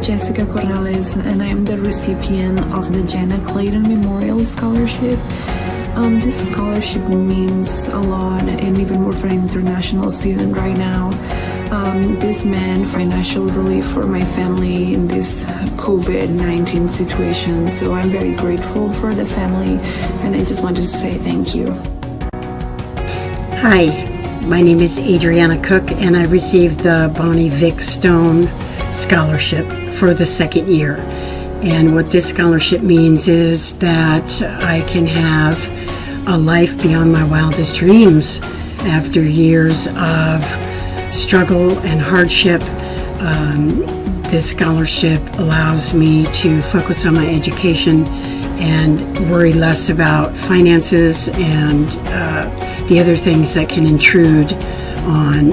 Jessica Corrales, and I am the recipient of the Janet Clayton Memorial Scholarship. This scholarship means a lot, and even more for an international student right now. This meant financial relief for my family in this COVID-19 situation, so I'm very grateful for the family, and I just wanted to say thank you. Hi, my name is Adriana Cook, and I received the Bonnie Vic Stone Scholarship for the second year. And what this scholarship means is that I can have a life beyond my wildest dreams after years of struggle and hardship. This scholarship allows me to focus on my education and worry less about finances and the other things that can intrude on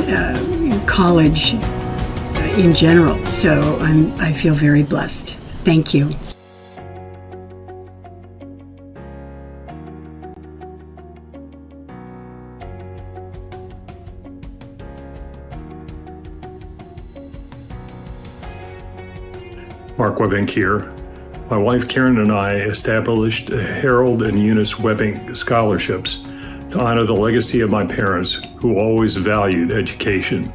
college in general. So I feel very blessed. Thank you. Mark Webbink here. My wife Karen and I established Harold and Eunice Webbink Scholarships to honor the legacy of my parents who always valued education.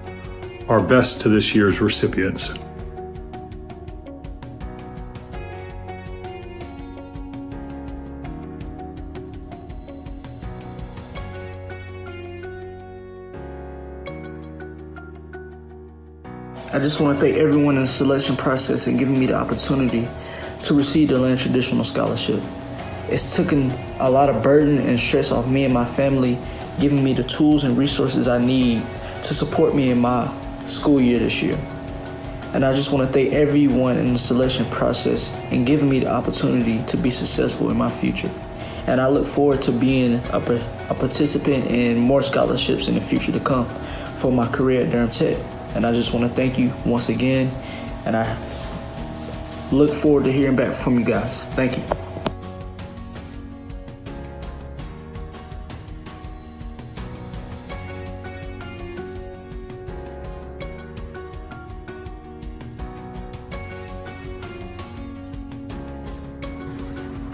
Our best to this year's recipients. I just want to thank everyone in the selection process and giving me the opportunity to receive the Land Traditional Scholarship. It's taken a lot of burden and stress off me and my family, giving me the tools and resources I need to support me in my school year this year. And I just want to thank everyone in the selection process and giving me the opportunity to be successful in my future. And I look forward to being a participant in more scholarships in the future to come for my career at Durham Tech. And I just want to thank you once again, and I look forward to hearing back from you guys. Thank you.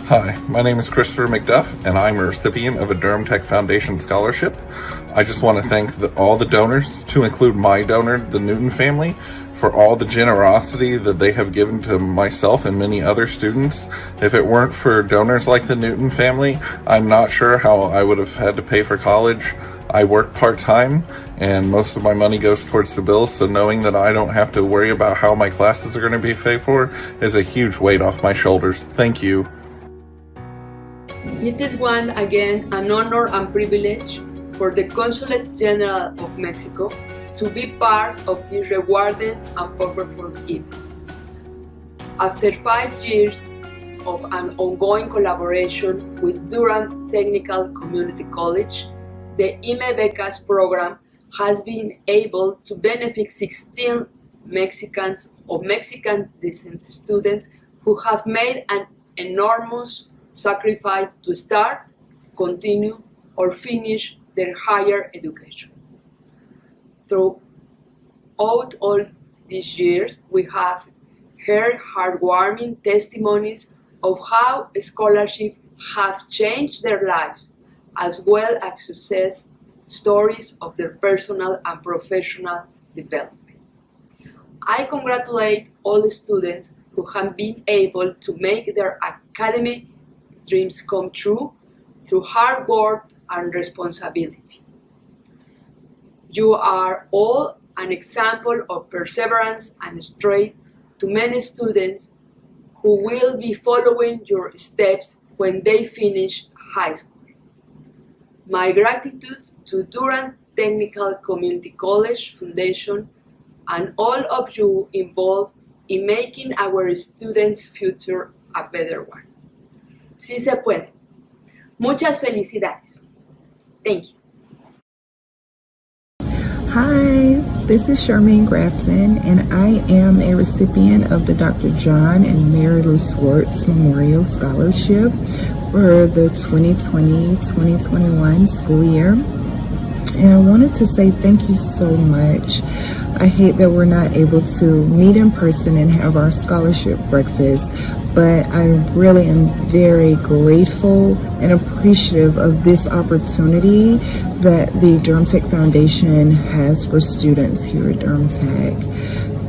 Hi, my name is Christopher McDuff, and I'm a recipient of a Durham Tech Foundation Scholarship. I just want to thank all the donors, to include my donor, the Newton family, for all the generosity that they have given to myself and many other students. If it weren't for donors like the Newton family, I'm not sure how I would have had to pay for college. I work part-time, and most of my money goes towards the bills, so knowing that I don't have to worry about how my classes are going to be paid for is a huge weight off my shoulders. Thank you. It is once again an honor and privilege for the Consulate General of Mexico to be part of this rewarding and powerful event. After 5 years of an ongoing collaboration with Durham Technical Community College, the IME Becas program has been able to benefit 16 Mexicans or Mexican descent students who have made an enormous sacrifice to start, continue, or finish their higher education. Throughout all these years, we have heard heartwarming testimonies of how scholarships have changed their lives, as well as success stories of their personal and professional development. I congratulate all the students who have been able to make their academic dreams come true through hard work and responsibility. You are all an example of perseverance and strength to many students who will be following your steps when they finish high school. My gratitude to Durham Technical Community College Foundation and all of you involved in making our students' future a better one. Sí se puede. Muchas felicidades. Thank you. Hi, this is Charmaine Grafton, and I am a recipient of the Dr. John and Mary Lou Swartz Memorial Scholarship for the 2020-2021 school year. And I wanted to say thank you so much. I hate that we're not able to meet in person and have our scholarship breakfast, but I really am very grateful and appreciative of this opportunity that the Durham Tech Foundation has for students here at Durham Tech.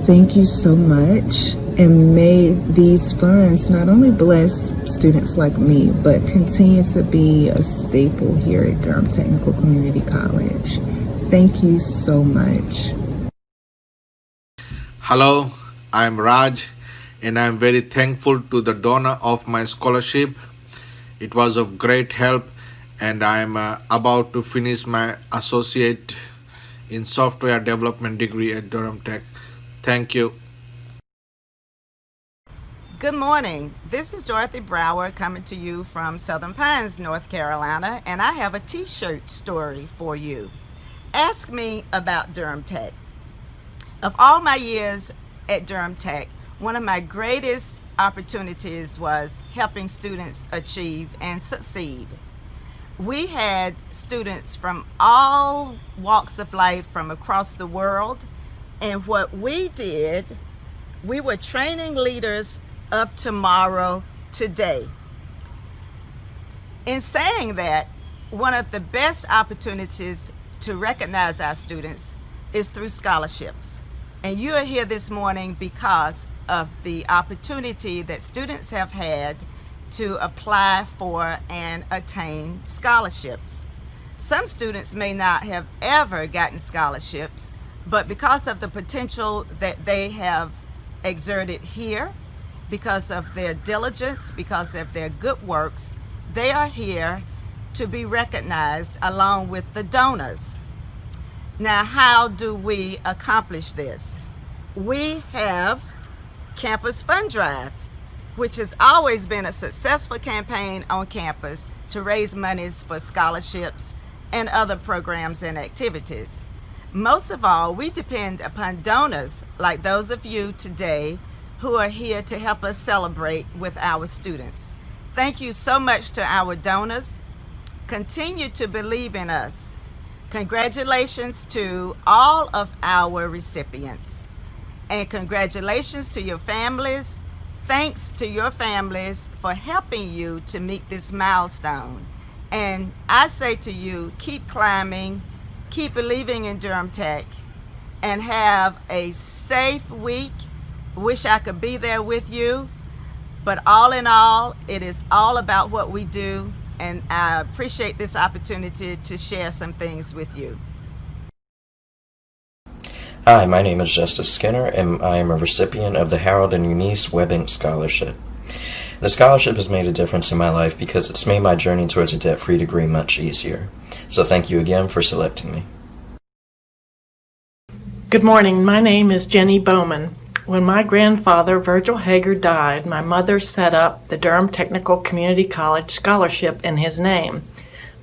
Thank you so much, and may these funds not only bless students like me, but continue to be a staple here at Durham Technical Community College. Thank you so much. Hello, I'm Raj, and I'm very thankful to the donor of my scholarship. It was of great help, and I'm about to finish my associate in software development degree at Durham Tech. Thank you. Good morning. This is Dorothy Brower coming to you from Southern Pines, North Carolina, and I have a t-shirt story for you. Ask me about Durham Tech. Of all my years at Durham Tech, one of my greatest opportunities was helping students achieve and succeed. We had students from all walks of life from across the world, and what we did, we were training leaders of tomorrow today. In saying that, one of the best opportunities to recognize our students is through scholarships. And you are here this morning because of the opportunity that students have had to apply for and attain scholarships. Some students may not have ever gotten scholarships, but because of the potential that they have exerted here, because of their diligence, because of their good works, they are here to be recognized along with the donors. Now, how do we accomplish this? We have Campus Fund Drive, which has always been a successful campaign on campus to raise monies for scholarships and other programs and activities. Most of all, we depend upon donors like those of you today who are here to help us celebrate with our students. Thank you so much to our donors. Continue to believe in us. Congratulations to all of our recipients. And congratulations to your families. Thanks to your families for helping you to meet this milestone. And I say to you, keep climbing, keep believing in Durham Tech, and have a safe week. Wish I could be there with you. But all in all, it is all about what we do, and I appreciate this opportunity to share some things with you. Hi, my name is Justice Skinner, and I am a recipient of the Harold and Eunice Webbing Scholarship. The scholarship has made a difference in my life because it's made my journey towards a debt-free degree much easier. So thank you again for selecting me. Good morning. My name is Jenny Bowman. When my grandfather, Virgil Hager, died, my mother set up the Durham Technical Community College Scholarship in his name.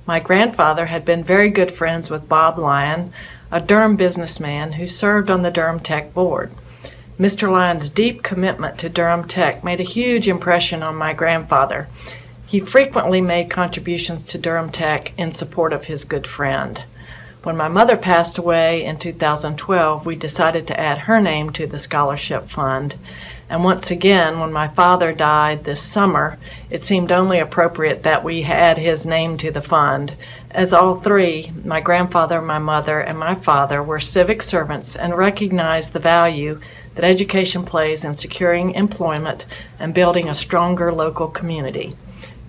My grandfather had been very good friends with Bob Lyon, a Durham businessman who served on the Durham Tech board. Mr. Lyon's deep commitment to Durham Tech made a huge impression on my grandfather. He frequently made contributions to Durham Tech in support of his good friend. When my mother passed away in 2012, we decided to add her name to the scholarship fund. And once again, when my father died this summer, it seemed only appropriate that we add his name to the fund, as all three, my grandfather, my mother, and my father, were civic servants and recognized the value that education plays in securing employment and building a stronger local community.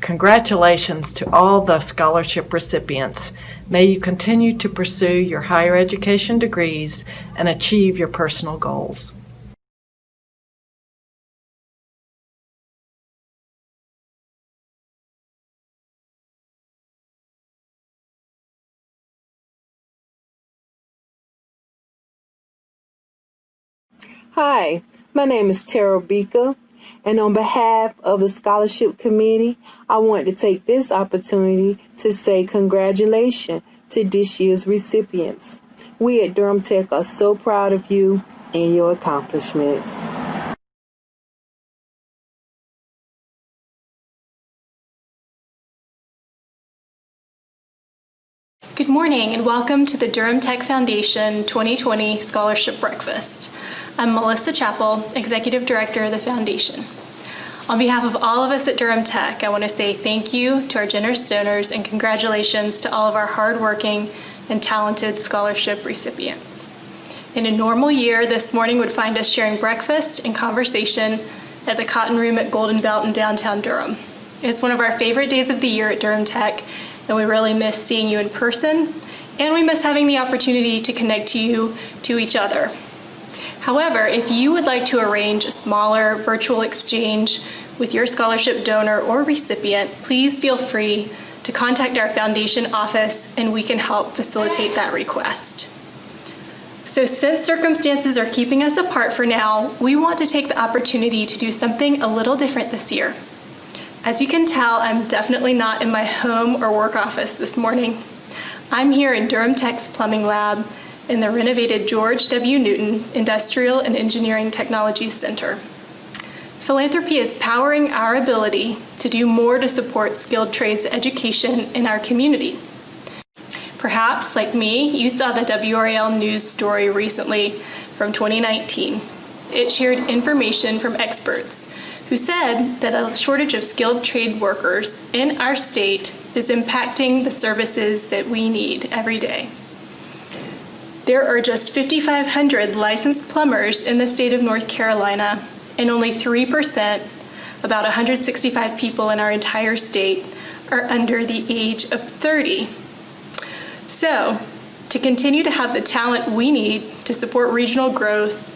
Congratulations to all the scholarship recipients. May you continue to pursue your higher education degrees and achieve your personal goals. Hi, my name is Tara Bika, and on behalf of the Scholarship Committee, I want to take this opportunity to say congratulations to this year's recipients. We at Durham Tech are so proud of you and your accomplishments. Good morning and welcome to the Durham Tech Foundation 2020 Scholarship Breakfast. I'm Melissa Chappell, Executive Director of the Foundation. On behalf of all of us at Durham Tech, I want to say thank you to our generous donors and congratulations to all of our hardworking and talented scholarship recipients. In a normal year, this morning would find us sharing breakfast and conversation at the Cotton Room at Golden Belt in downtown Durham. It's one of our favorite days of the year at Durham Tech, and we really miss seeing you in person, and we miss having the opportunity to connect you to each other. However, if you would like to arrange a smaller virtual exchange with your scholarship donor or recipient, please feel free to contact our foundation office and we can help facilitate that request. So since circumstances are keeping us apart for now, we want to take the opportunity to do something a little different this year. As you can tell, I'm definitely not in my home or work office this morning. I'm here in Durham Tech's plumbing lab in the renovated George W. Newton Industrial and Engineering Technologies Center. Philanthropy is powering our ability to do more to support skilled trades education in our community. Perhaps, like me, you saw the WRAL news story recently from 2019. It shared information from experts who said that a shortage of skilled trade workers in our state is impacting the services that we need every day. There are just 5,500 licensed plumbers in the state of North Carolina, and only 3%, about 165 people in our entire state, are under the age of 30. So, to continue to have the talent we need to support regional growth,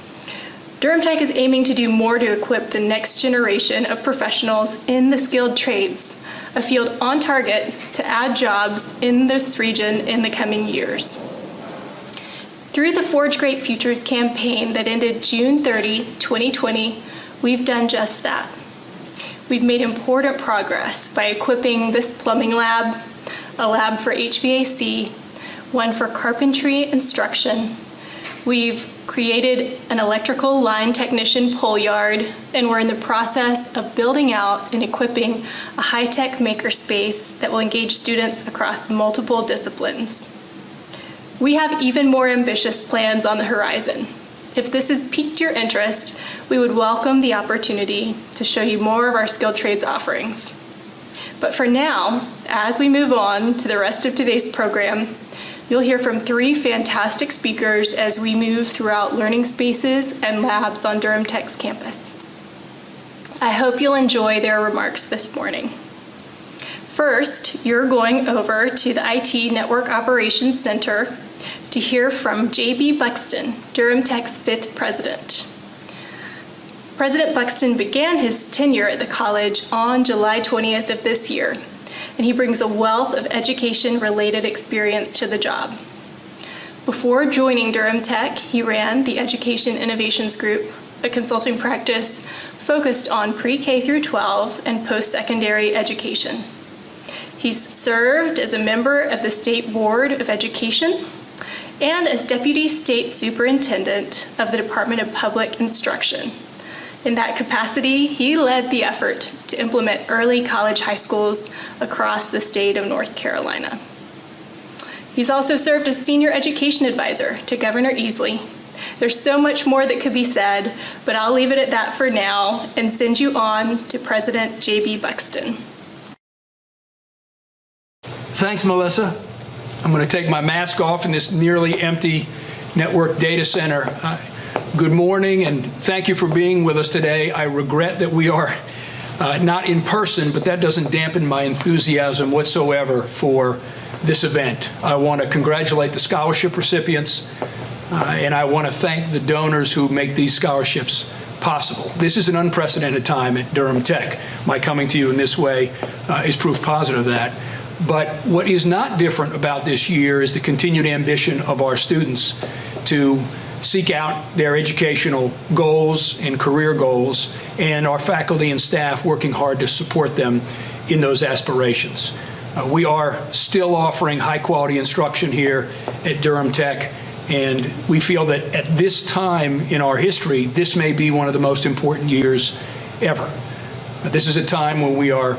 Durham Tech is aiming to do more to equip the next generation of professionals in the skilled trades, a field on target to add jobs in this region in the coming years. Through the Forge Great Futures campaign that ended June 30, 2020, we've done just that. We've made important progress by equipping this plumbing lab, a lab for HVAC, one for carpentry instruction. We've created an electrical line technician pull yard, and we're in the process of building out and equipping a high-tech makerspace that will engage students across multiple disciplines. We have even more ambitious plans on the horizon. If this has piqued your interest, we would welcome the opportunity to show you more of our skilled trades offerings. But for now, as we move on to the rest of today's program, you'll hear from 3 fantastic speakers as we move throughout learning spaces and labs on Durham Tech's campus. I hope you'll enjoy their remarks this morning. First, you're going over to the IT Network Operations Center to hear from J.B. Buxton, Durham Tech's 5th president. President Buxton began his tenure at the college on July 20th of this year, and he brings a wealth of education-related experience to the job. Before joining Durham Tech, he ran the Education Innovations Group, a consulting practice focused on pre-K through 12 and post-secondary education. He's served as a member of the State Board of Education and as Deputy State Superintendent of the Department of Public Instruction. In that capacity, he led the effort to implement early college high schools across the state of North Carolina. He's also served as Senior Education Advisor to Governor Easley. There's so much more that could be said, but I'll leave it at that for now and send you on to President J.B. Buxton. Thanks, Melissa. I'm going to take my mask off in this nearly empty network data center. Good morning, and thank you for being with us today. I regret that we are not in person, but that doesn't dampen my enthusiasm whatsoever for this event. I want to congratulate the scholarship recipients, and I want to thank the donors who make these scholarships possible. This is an unprecedented time at Durham Tech. My coming to you in this way is proof positive of that. But what is not different about this year is the continued ambition of our students to seek out their educational goals and career goals, and our faculty and staff working hard to support them in those aspirations. We are still offering high-quality instruction here at Durham Tech, and we feel that at this time in our history, this may be one of the most important years ever. This is a time when we are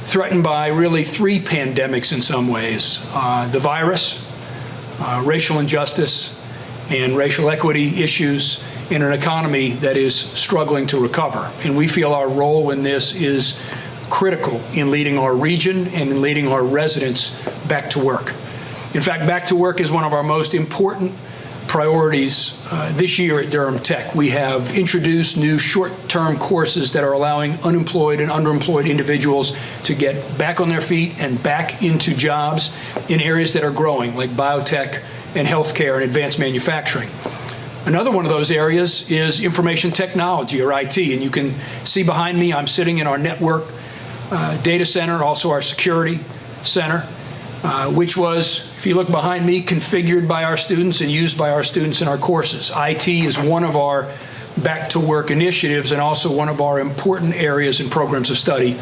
threatened by really three pandemics in some ways: the virus, racial injustice, and racial equity issues in an economy that is struggling to recover. And we feel our role in this is critical in leading our region and in leading our residents back to work. In fact, back to work is one of our most important priorities this year at Durham Tech. We have introduced new short-term courses that are allowing unemployed and underemployed individuals to get back on their feet and back into jobs in areas that are growing, like biotech and healthcare and advanced manufacturing. Another one of those areas is information technology, or IT, and you can see behind me I'm sitting in our network data center, also our security center, which was, if you look behind me, configured by our students and used by our students in our courses. IT is one of our back to work initiatives and also one of our important areas and programs of study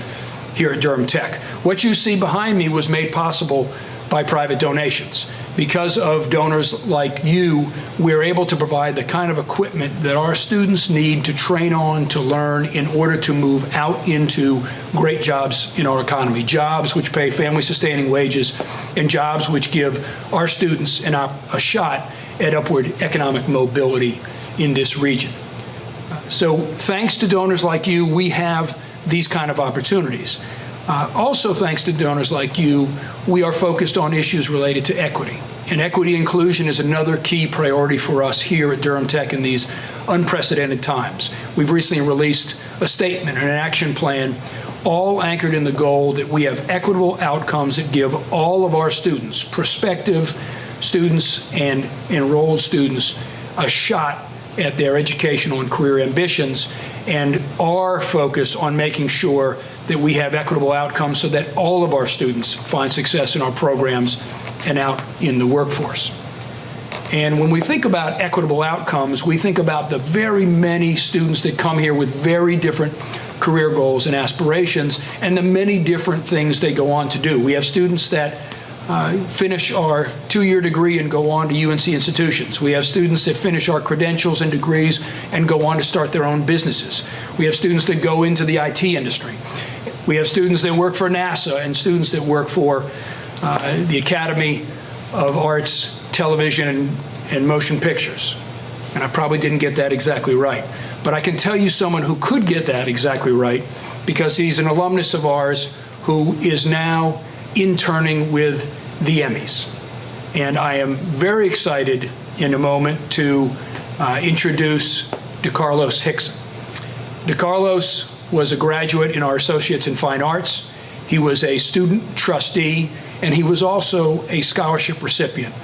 here at Durham Tech. What you see behind me was made possible by private donations. Because of donors like you, we're able to provide the kind of equipment that our students need to train on, to learn, in order to move out into great jobs in our economy, jobs which pay family-sustaining wages, and jobs which give our students a shot at upward economic mobility in this region. So thanks to donors like you, we have these kind of opportunities. Also, thanks to donors like you, we are focused on issues related to equity. And equity inclusion is another key priority for us here at Durham Tech in these unprecedented times. We've recently released a statement and an action plan, all anchored in the goal that we have equitable outcomes that give all of our students, prospective students and enrolled students, a shot at their educational and career ambitions, and our focus on making sure that we have equitable outcomes so that all of our students find success in our programs and out in the workforce. And when we think about equitable outcomes, we think about the very many students that come here with very different career goals and aspirations and the many different things they go on to do. We have students that finish our two-year degree and go on to UNC institutions. We have students that finish our credentials and degrees and go on to start their own businesses. We have students that go into the IT industry. We have students that work for NASA and students that work for the Academy of Arts, Television, and Motion Pictures. And I probably didn't get that exactly right. But I can tell you someone who could get that exactly right, because he's an alumnus of ours who is now interning with the Emmys. And I am very excited in a moment to introduce DeCarlos Hickson. DeCarlos was a graduate in our Associates in Fine Arts. He was a student trustee, and he was also a scholarship recipient.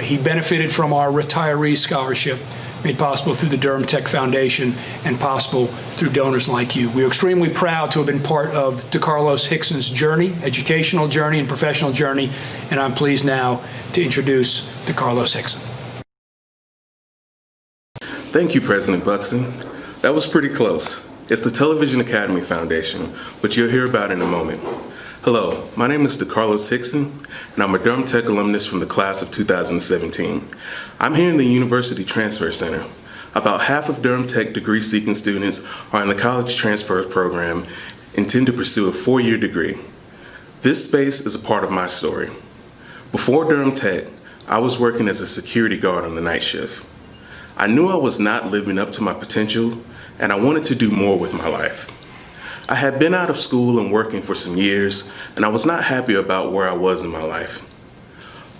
He benefited from our retiree scholarship, made possible through the Durham Tech Foundation and possible through donors like you. We're extremely proud to have been part of DeCarlos Hickson's journey, educational journey and professional journey, and I'm pleased now to introduce DeCarlos Hickson. Thank you, President Buxton. That was pretty close. It's the Television Academy Foundation, which you'll hear about in a moment. Hello, my name is DeCarlos Hickson, and I'm a Durham Tech alumnus from the class of 2017. I'm here in the University Transfer Center. About half of Durham Tech degree-seeking students are in the College Transfer Program, intend to pursue a four-year degree. This space is a part of my story. Before Durham Tech, I was working as a security guard on the night shift. I knew I was not living up to my potential, and I wanted to do more with my life. I had been out of school and working for some years, and I was not happy about where I was in my life.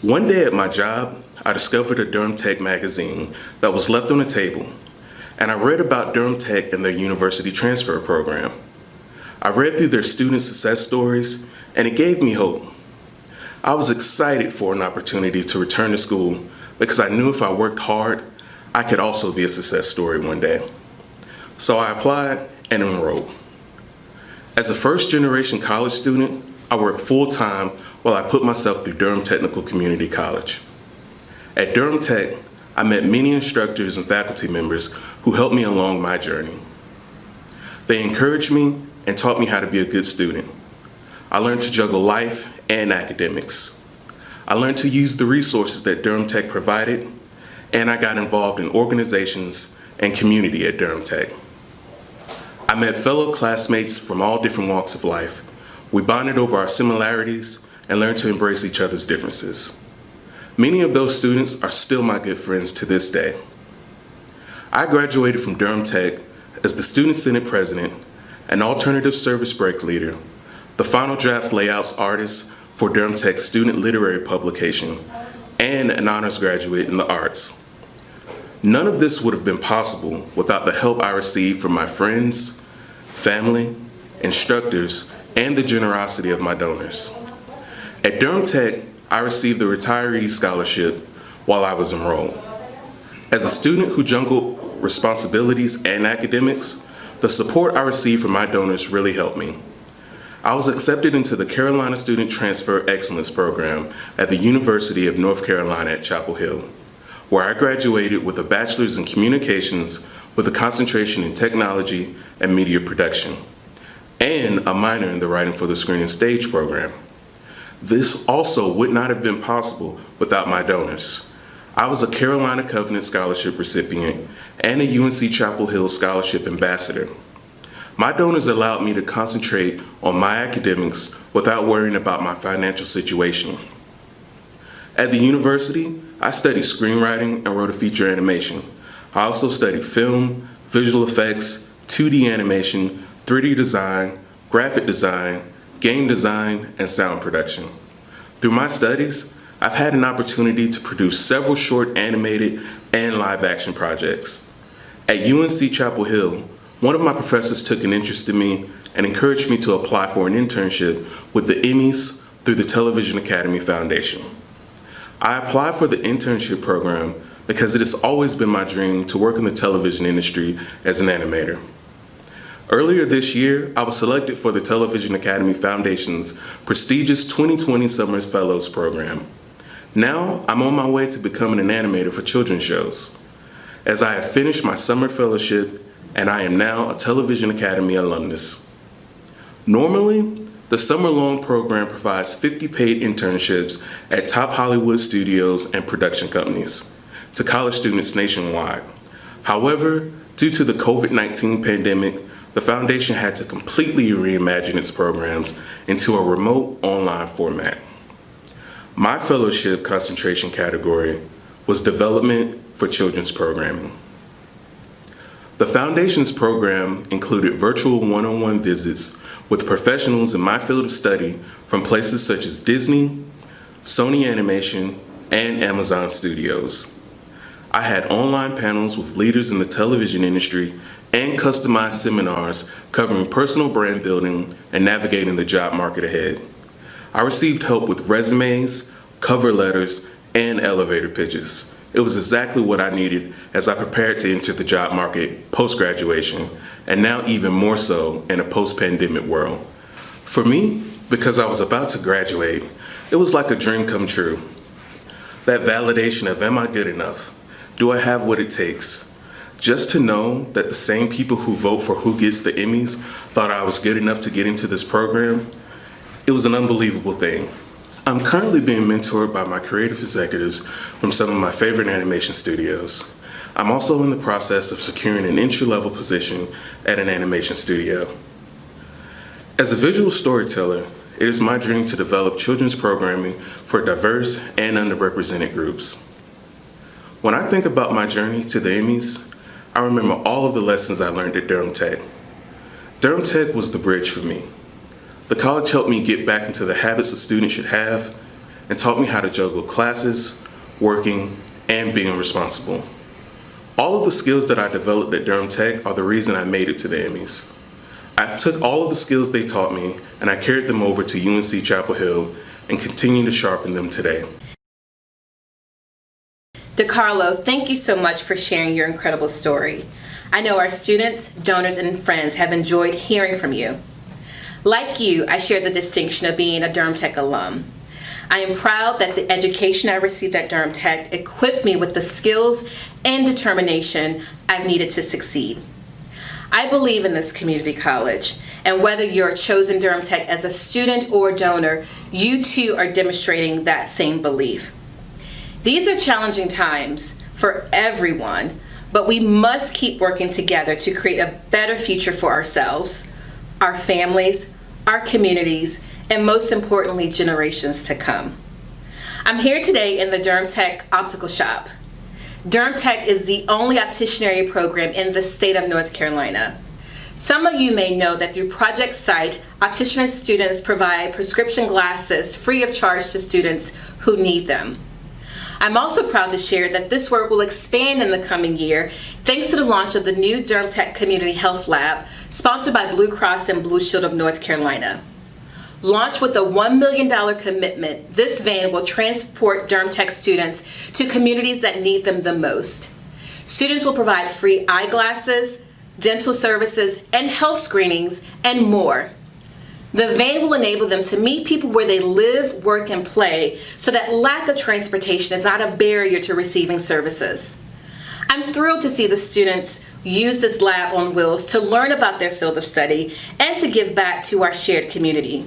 One day at my job, I discovered a Durham Tech magazine that was left on a table, and I read about Durham Tech and their university transfer program. I read through their student success stories, and it gave me hope. I was excited for an opportunity to return to school because I knew if I worked hard, I could also be a success story one day. So I applied and enrolled. As a first-generation college student, I worked full-time while I put myself through Durham Technical Community College. At Durham Tech, I met many instructors and faculty members who helped me along my journey. They encouraged me and taught me how to be a good student. I learned to juggle life and academics. I learned to use the resources that Durham Tech provided, and I got involved in organizations and community at Durham Tech. I met fellow classmates from all different walks of life We bonded over our similarities and learned to embrace each other's differences. Many of those students are still my good friends to this day. I graduated from Durham Tech as the Student Senate President, an alternative service break leader, the final draft layouts artist for Durham Tech's student literary publication, and an honors graduate in the arts. None of this would have been possible without the help I received from my friends, family, instructors, and the generosity of my donors. At Durham Tech, I received the Retiree Scholarship while I was enrolled. As a student who juggled responsibilities and academics, the support I received from my donors really helped me. I was accepted into the Carolina Student Transfer Excellence Program at the University of North Carolina at Chapel Hill, where I graduated with a bachelor's in communications with a concentration in technology and media production, and a minor in the writing for the screen and stage program. This also would not have been possible without my donors. I was a Carolina Covenant Scholarship recipient and a UNC Chapel Hill Scholarship Ambassador. My donors allowed me to concentrate on my academics without worrying about my financial situation. At the university, I studied screenwriting and wrote a feature animation. I also studied film, visual effects, 2D animation, 3D design, graphic design, game design, and sound production. Through my studies, I've had an opportunity to produce several short animated and live action projects. At UNC Chapel Hill, one of my professors took an interest in me and encouraged me to apply for an internship with the Emmys through the Television Academy Foundation. I applied for the internship program because it has always been my dream to work in the television industry as an animator. Earlier this year, I was selected for the Television Academy Foundation's prestigious 2020 Summer Fellows program. Now, I'm on my way to becoming an animator for children's shows, as I have finished my summer fellowship and I am now a Television Academy alumnus. Normally, the summer-long program provides 50 paid internships at top Hollywood studios and production companies to college students nationwide. However, due to the COVID-19 pandemic, the foundation had to completely reimagine its programs into a remote online format. My fellowship concentration category was development for children's programming. The foundation's program included virtual one-on-one visits with professionals in my field of study from places such as Disney, Sony Animation, and Amazon Studios. I had online panels with leaders in the television industry and customized seminars covering personal brand building and navigating the job market ahead. I received help with resumes, cover letters, and elevator pitches. It was exactly what I needed as I prepared to enter the job market post-graduation, and now even more so in a post-pandemic world. For me, because I was about to graduate, it was like a dream come true. That validation of, am I good enough? Do I have what it takes? Just to know that the same people who vote for who gets the Emmys thought I was good enough to get into this program, it was an unbelievable thing. I'm currently being mentored by my creative executives from some of my favorite animation studios. I'm also in the process of securing an entry-level position at an animation studio. As a visual storyteller, it is my dream to develop children's programming for diverse and underrepresented groups. When I think about my journey to the Emmys, I remember all of the lessons I learned at Durham Tech. Durham Tech was the bridge for me. The college helped me get back into the habits a student should have and taught me how to juggle classes, working, and being responsible. All of the skills that I developed at Durham Tech are the reason I made it to the Emmys. I took all of the skills they taught me and I carried them over to UNC Chapel Hill and continue to sharpen them today. DeCarlo, thank you so much for sharing your incredible story. I know our students, donors, and friends have enjoyed hearing from you. Like you, I share the distinction of being a Durham Tech alum. I am proud that the education I received at Durham Tech equipped me with the skills and determination I've needed to succeed. I believe in this community college, and whether you're chosen Durham Tech as a student or donor, you too are demonstrating that same belief. These are challenging times for everyone, but we must keep working together to create a better future for ourselves, our families, our communities, and most importantly, generations to come. I'm here today in the Durham Tech Optical Shop. Durham Tech is the only opticianry program in the state of North Carolina. Some of you may know that through Project Sight, opticianry students provide prescription glasses free of charge to students who need them. I'm also proud to share that this work will expand in the coming year thanks to the launch of the new Durham Tech Community Health Lab, sponsored by Blue Cross and Blue Shield of North Carolina. Launched with a $1 million commitment, this van will transport Durham Tech students to communities that need them the most. Students will provide free eyeglasses, dental services, and health screenings, and more. The van will enable them to meet people where they live, work, and play, so that lack of transportation is not a barrier to receiving services. I'm thrilled to see the students use this lab on wheels to learn about their field of study and to give back to our shared community.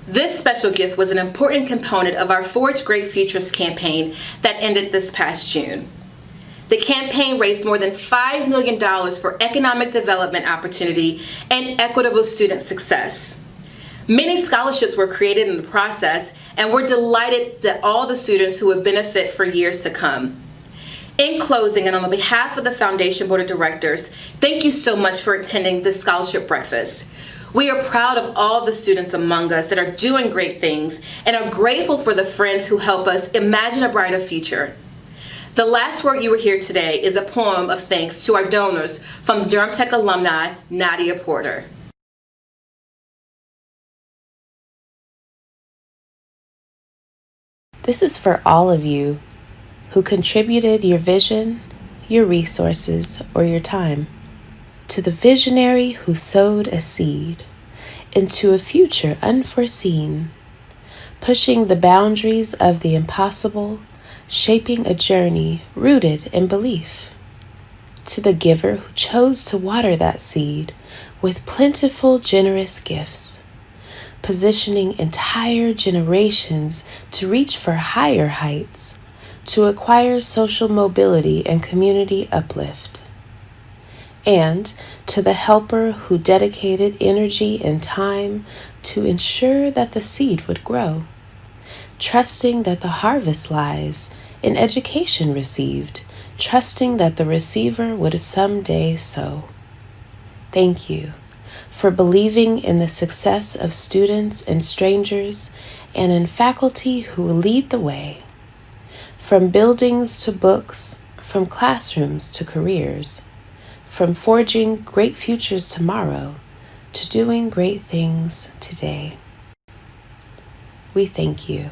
This special gift was an important component of our Forge Great Futures campaign that ended this past June. The campaign raised more than $5 million for economic development opportunity and equitable student success. Many scholarships were created in the process, and we're delighted that all the students who would benefit for years to come. In closing, and on behalf of the Foundation Board of Directors, thank you so much for attending this scholarship breakfast. We are proud of all the students among us that are doing great things and are grateful for the friends who help us imagine a brighter future. The last word you will hear today is a poem of thanks to our donors from Durham Tech alumni, Nadia Porter. This is for all of you who contributed your vision, your resources, or your time. To the visionary who sowed a seed into a future unforeseen, pushing the boundaries of the impossible, shaping a journey rooted in belief. To the giver who chose to water that seed with plentiful, generous gifts, positioning entire generations to reach for higher heights, to acquire social mobility and community uplift. And to the helper who dedicated energy and time to ensure that the seed would grow, trusting that the harvest lies in education received, trusting that the receiver would someday sow. Thank you for believing in the success of students and strangers and in faculty who lead the way. From buildings to books, from classrooms to careers, from forging great futures tomorrow to doing great things today. We thank you.